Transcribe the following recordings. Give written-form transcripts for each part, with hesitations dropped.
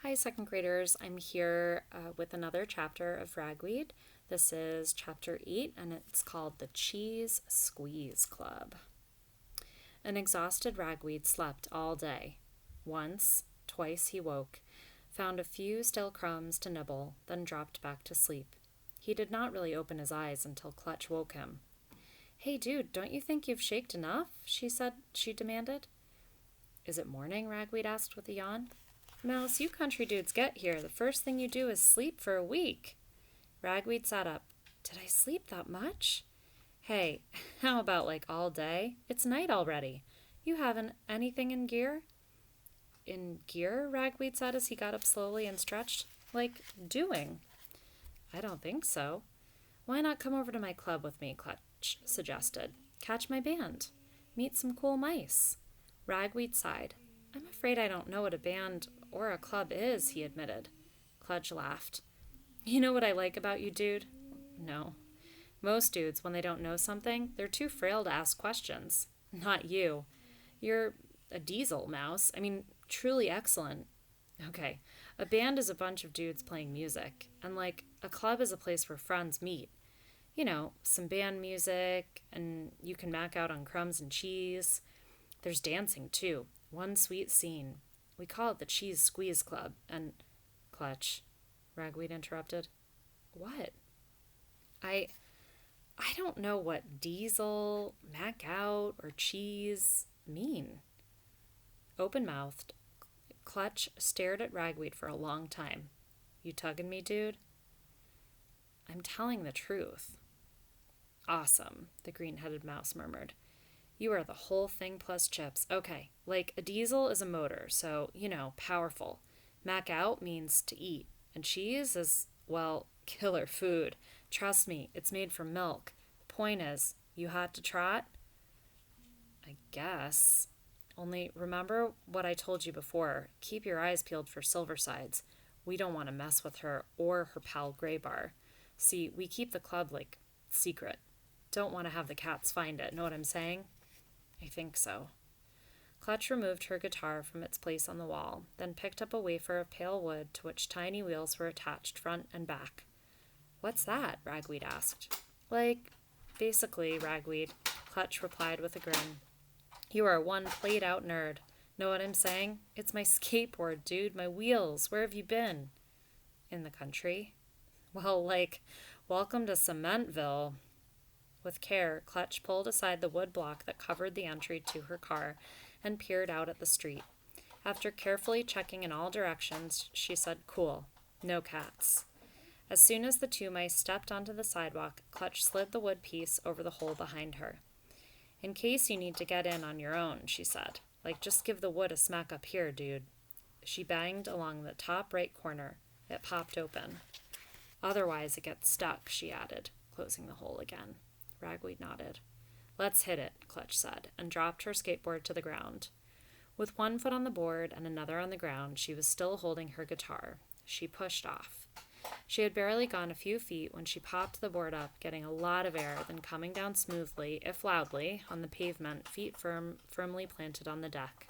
Hi, second graders. I'm here with another chapter of Ragweed. This is chapter 8, and it's called The Cheese Squeeze Club. An exhausted Ragweed slept all day. Once, twice he woke, found a few stale crumbs to nibble, then dropped back to sleep. He did not really open his eyes until Clutch woke him. Hey, dude, don't you think you've shaked enough? She demanded. Is it morning? Ragweed asked with a yawn. Mouse, you country dudes get here. The first thing you do is sleep for a week. Ragweed sat up. Did I sleep that much? Hey, how about like all day? It's night already. You haven't anything in gear? In gear? Ragweed said as he got up slowly and stretched. Like doing. I don't think so. Why not come over to my club with me? Clutch suggested. Catch my band. Meet some cool mice. Ragweed sighed. I'm afraid I don't know what a band or a club is, he admitted. Clutch laughed. You know what I like about you, dude? No. Most dudes, when they don't know something, they're too frail to ask questions. Not you. You're a diesel, Mouse. I mean, truly excellent. Okay, a band is a bunch of dudes playing music, and like a club is a place where friends meet. You know, some band music, and you can mac out on crumbs and cheese. There's dancing, too. One sweet scene. We call it the Cheese Squeeze Club, and... Clutch. Ragweed interrupted. What? I... I don't know what diesel, mac out, or cheese mean. Open-mouthed, Clutch stared at Ragweed for a long time. You tugging me, dude? I'm telling the truth. Awesome, the green-headed mouse murmured. You are the whole thing plus chips. Okay, like a diesel is a motor, so, you know, powerful. Mac out means to eat. And cheese is, well, killer food. Trust me, it's made from milk. The point is, you had to trot? I guess. Only remember what I told you before. Keep your eyes peeled for Silversides. We don't want to mess with her or her pal Graybar. See, we keep the club, like, secret. Don't want to have the cats find it, know what I'm saying? I think so. Clutch removed her guitar from its place on the wall, then picked up a wafer of pale wood to which tiny wheels were attached front and back. What's that? Ragweed asked. Like, basically, Ragweed, Clutch replied with a grin. You are one played-out nerd. Know what I'm saying? It's my skateboard, dude, my wheels. Where have you been? In the country. Well, like, welcome to Cementville. With care, Clutch pulled aside the wood block that covered the entry to her car and peered out at the street. After carefully checking in all directions, she said, Cool. No cats. As soon as the two mice stepped onto the sidewalk, Clutch slid the wood piece over the hole behind her. In case you need to get in on your own, she said. Like, just give the wood a smack up here, dude. She banged along the top right corner. It popped open. Otherwise, it gets stuck, she added, closing the hole again. Ragweed nodded. Let's hit it, Clutch said, and dropped her skateboard to the ground. With one foot on the board and another on the ground, she was still holding her guitar. She pushed off. She had barely gone a few feet when she popped the board up, getting a lot of air, then coming down smoothly, if loudly, on the pavement, feet firmly planted on the deck.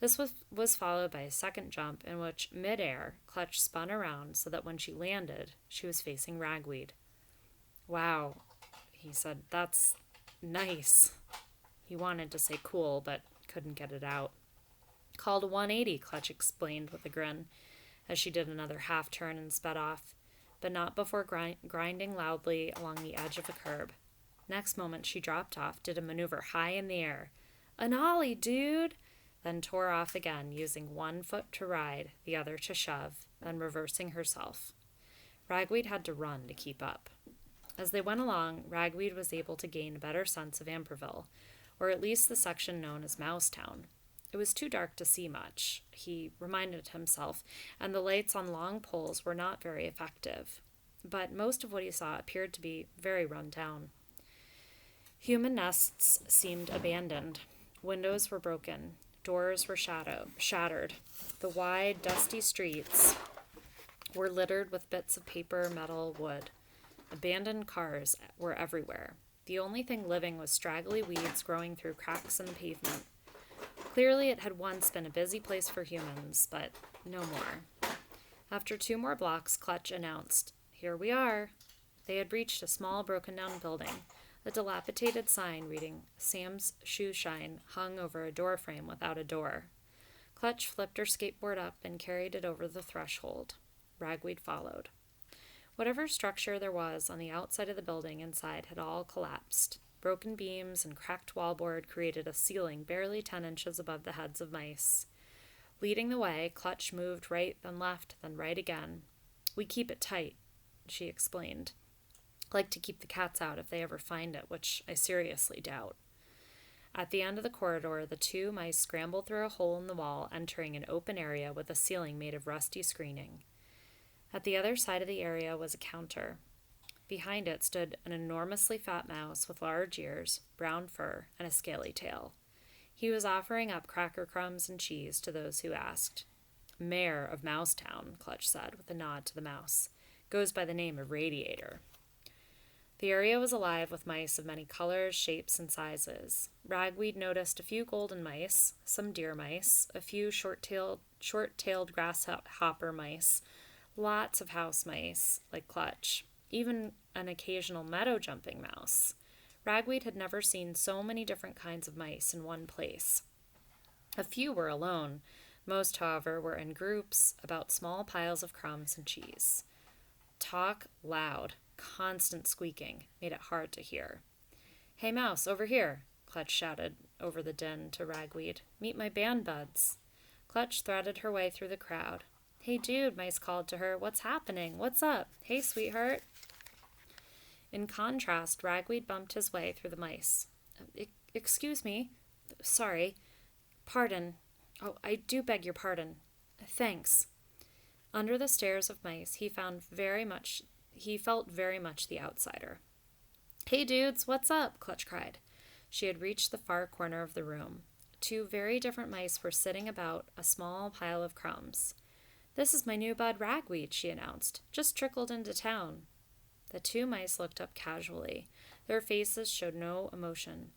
This was followed by a second jump in which, mid-air, Clutch spun around so that when she landed, she was facing Ragweed. Wow, he said, that's nice. He wanted to say cool, but couldn't get it out. Called a 180, Clutch explained with a grin, as she did another half turn and sped off, but not before grinding loudly along the edge of a curb. Next moment, she dropped off, did a maneuver high in the air. An ollie, dude! Then tore off again, using one foot to ride, the other to shove, then reversing herself. Ragweed had to run to keep up. As they went along, Ragweed was able to gain a better sense of Amberville, or at least the section known as Mousetown. It was too dark to see much, he reminded himself, and the lights on long poles were not very effective. But most of what he saw appeared to be very run down. Human nests seemed abandoned. Windows were broken. Doors were shattered. The wide, dusty streets were littered with bits of paper, metal, wood. Abandoned cars were everywhere. The only thing living was straggly weeds growing through cracks in the pavement. Clearly it had once been a busy place for humans, but no more. After 2 more blocks, Clutch announced, "Here we are." They had reached a small broken-down building. A dilapidated sign reading Sam's Shoe Shine hung over a doorframe without a door. Clutch flipped her skateboard up and carried it over the threshold. Ragweed followed. Whatever structure there was on the outside of the building inside had all collapsed. Broken beams and cracked wallboard created a ceiling barely 10 inches above the heads of mice. Leading the way, Clutch moved right, then left, then right again. "We keep it tight," she explained. "Like to keep the cats out if they ever find it, which I seriously doubt." At the end of the corridor, the 2 mice scrambled through a hole in the wall, entering an open area with a ceiling made of rusty screening. At the other side of the area was a counter. Behind it stood an enormously fat mouse with large ears, brown fur, and a scaly tail. He was offering up cracker crumbs and cheese to those who asked. "Mayor of Mousetown," Clutch said, with a nod to the mouse. "Goes by the name of Radiator." The area was alive with mice of many colors, shapes, and sizes. Ragweed noticed a few golden mice, some deer mice, a few short-tailed grasshopper mice, lots of house mice, like Clutch, even an occasional meadow-jumping mouse. Ragweed had never seen so many different kinds of mice in one place. A few were alone. Most, however, were in groups about small piles of crumbs and cheese. Talk loud. Constant squeaking made it hard to hear. "Hey, mouse, over here," Clutch shouted over the din to Ragweed. "Meet my band buds." Clutch threaded her way through the crowd. "Hey, dude," Mice called to her. "What's happening? What's up? Hey, sweetheart." In contrast, Ragweed bumped his way through the mice. Excuse me. Sorry. Pardon. Oh, I do beg your pardon. Thanks." Under the stares of mice, he felt very much the outsider. "Hey, dudes, what's up?" Clutch cried. She had reached the far corner of the room. 2 very different mice were sitting about a small pile of crumbs. "This is my new bud Ragweed," she announced. "Just trickled into town." The 2 mice looked up casually. Their faces showed no emotion.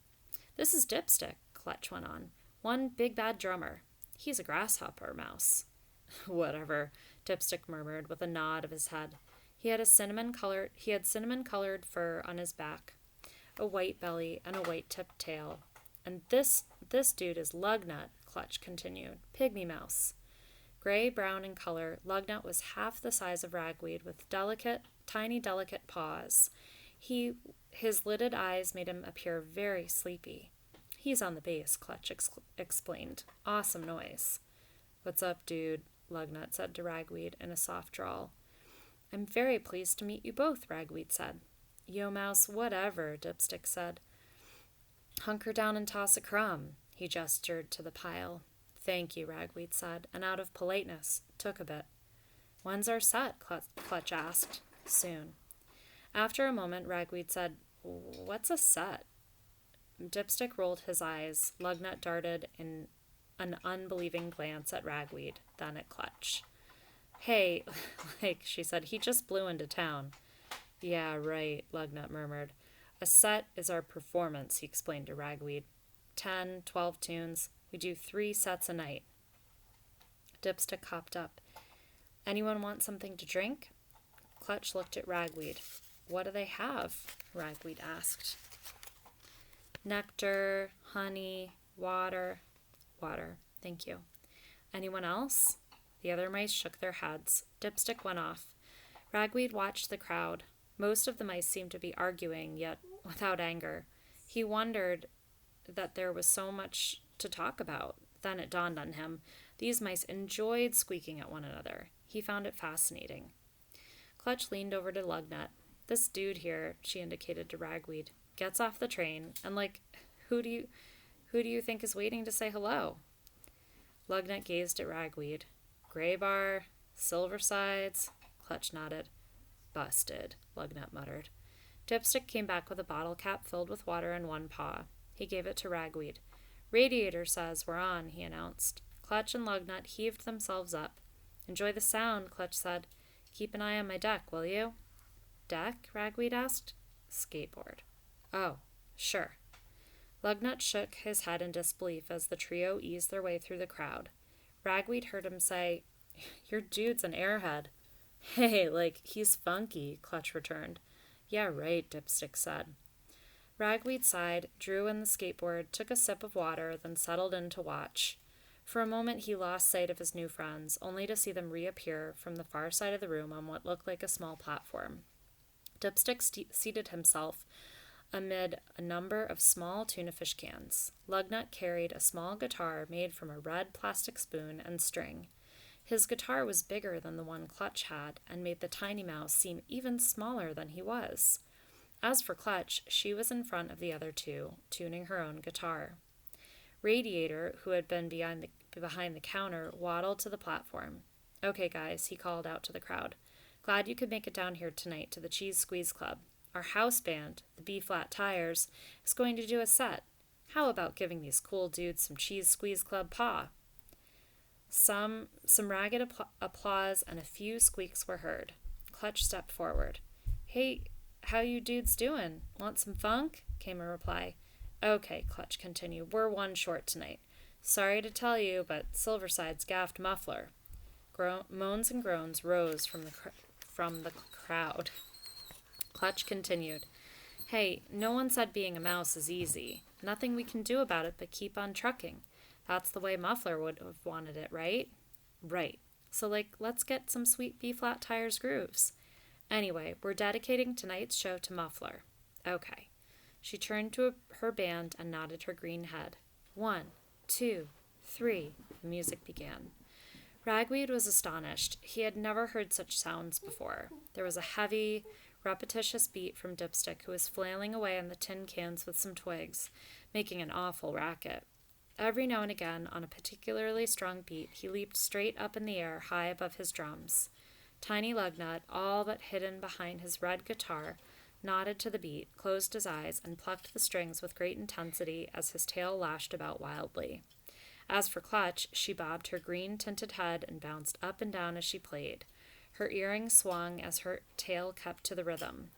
"This is Dipstick," Clutch went on. "One big bad drummer. He's a grasshopper mouse." "Whatever," Dipstick murmured with a nod of his head. He had cinnamon-colored fur on his back, a white belly, and a white-tipped tail. "And this dude is Lugnut," Clutch continued. "Pygmy mouse." Gray-brown in color, Lugnut was half the size of Ragweed with tiny delicate paws. His lidded eyes made him appear very sleepy. "He's on the bass," Clutch explained. "Awesome noise." "What's up, dude?" Lugnut said to Ragweed in a soft drawl. "I'm very pleased to meet you both," Ragweed said. "Yo, mouse, whatever," Dipstick said. "Hunker down and toss a crumb." He gestured to the pile. "Thank you," Ragweed said, and out of politeness, took a bit. "When's our set?" Clutch asked. "Soon." After a moment, Ragweed said, "What's a set?" Dipstick rolled his eyes. Lugnut darted in an unbelieving glance at Ragweed, then at Clutch. "Hey," she said, "he just blew into town." "Yeah, right," Lugnut murmured. "A set is our performance," he explained to Ragweed. 10, 12 tunes. We do 3 sets a night. Dipstick hopped up. "Anyone want something to drink?" Clutch looked at Ragweed. "What do they have?" Ragweed asked. "Nectar, honey, water." "Water, thank you." "Anyone else?" The other mice shook their heads. Dipstick went off. Ragweed watched the crowd. Most of the mice seemed to be arguing, yet without anger. He wondered that there was so much to talk about. Then it dawned on him. These mice enjoyed squeaking at one another. He found it fascinating. Clutch leaned over to Lugnut. "This dude here," she indicated to Ragweed, "gets off the train, and who do you think is waiting to say hello?" Lugnut gazed at Ragweed. "Gray Bar, Silver Sides." Clutch nodded. "Busted," Lugnut muttered. Dipstick came back with a bottle cap filled with water in one paw. He gave it to Ragweed. "Radiator says we're on," he announced. Clutch and Lugnut heaved themselves up. "Enjoy the sound," Clutch said. "Keep an eye on my deck, will you?" "Deck?" Ragweed asked. "Skateboard." "Oh, sure." Lugnut shook his head in disbelief as the trio eased their way through the crowd. Ragweed heard him say, Your dude's an airhead. Hey, like, he's funky, Clutch returned. Yeah, right, Dipstick said. Ragweed sighed, drew in the skateboard, took a sip of water, then settled in to watch. For a moment he lost sight of his new friends, only to see them reappear from the far side of the room on what looked like a small platform. Dipstick seated himself amid a number of small tuna fish cans. Lugnut carried a small guitar made from a red plastic spoon and string. His guitar was bigger than the one Clutch had, and made the tiny mouse seem even smaller than he was. As for Clutch, she was in front of the other two, tuning her own guitar. Radiator, who had been behind the counter, waddled to the platform. Okay, guys, he called out to the crowd. Glad you could make it down here tonight to the Cheese Squeeze Club. Our house band, the B-Flat Tires, is going to do a set. How about giving these cool dudes some Cheese Squeeze Club paw? Some ragged applause and a few squeaks were heard. Clutch stepped forward. Hey, how you dudes doing? Want some funk? Came a reply. Okay, Clutch continued. We're one short tonight. Sorry to tell you, but Silverside's gaffed Muffler. Moans and groans rose from the crowd. Clutch continued. Hey, no one said being a mouse is easy. Nothing we can do about it but keep on trucking. That's the way Muffler would have wanted it, right? Right. So, let's get some sweet B-Flat Tires grooves. Anyway, we're dedicating tonight's show to Muffler. Okay. She turned to her band and nodded her green head. 1, 2, 3. The music began. Ragweed was astonished. He had never heard such sounds before. There was a heavy, repetitious beat from Dipstick, who was flailing away on the tin cans with some twigs, making an awful racket. Every now and again, on a particularly strong beat, he leaped straight up in the air, high above his drums. Tiny Lugnut, all but hidden behind his red guitar, nodded to the beat, closed his eyes, and plucked the strings with great intensity as his tail lashed about wildly. As for Clutch, she bobbed her green-tinted head and bounced up and down as she played. Her earrings swung as her tail kept to the rhythm.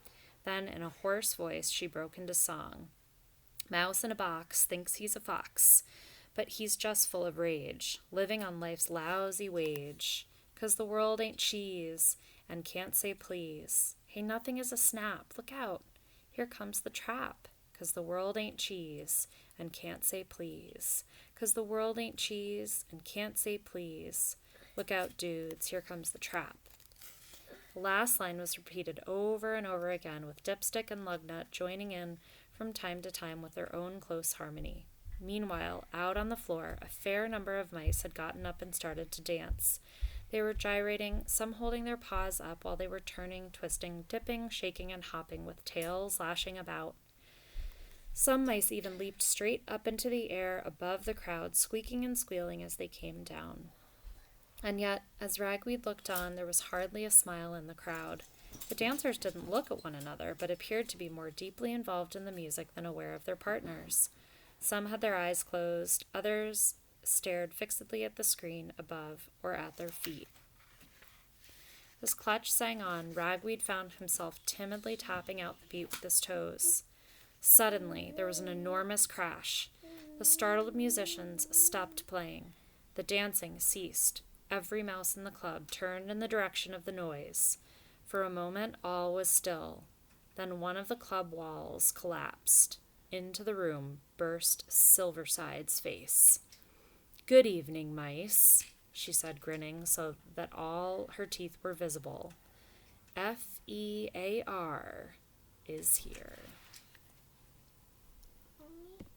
Then, in a hoarse voice, she broke into song. Mouse in a box thinks he's a fox, but he's just full of rage, living on life's lousy wage. 'Cause the world ain't cheese, and can't say please. Hey, nothing is a snap, look out, here comes the trap. 'Cause the world ain't cheese, and can't say please. 'Cause the world ain't cheese, and can't say please. Look out, dudes, here comes the trap. The last line was repeated over and over again, with Dipstick and Lugnut joining in from time to time with their own close harmony. Meanwhile, out on the floor, a fair number of mice had gotten up and started to dance. They were gyrating, some holding their paws up while they were turning, twisting, dipping, shaking, and hopping, with tails lashing about. Some mice even leaped straight up into the air above the crowd, squeaking and squealing as they came down. And yet, as Ragweed looked on, there was hardly a smile in the crowd. The dancers didn't look at one another, but appeared to be more deeply involved in the music than aware of their partners. Some had their eyes closed, others stared fixedly at the screen above or at their feet. As Clutch sang on, Ragweed found himself timidly tapping out the beat with his toes. Suddenly, there was an enormous crash. The startled musicians stopped playing. The dancing ceased. Every mouse in the club turned in the direction of the noise. For a moment, all was still. Then one of the club walls collapsed. Into the room burst Silverside's face. "Good evening, mice," she said, grinning so that all her teeth were visible. "FEAR is here."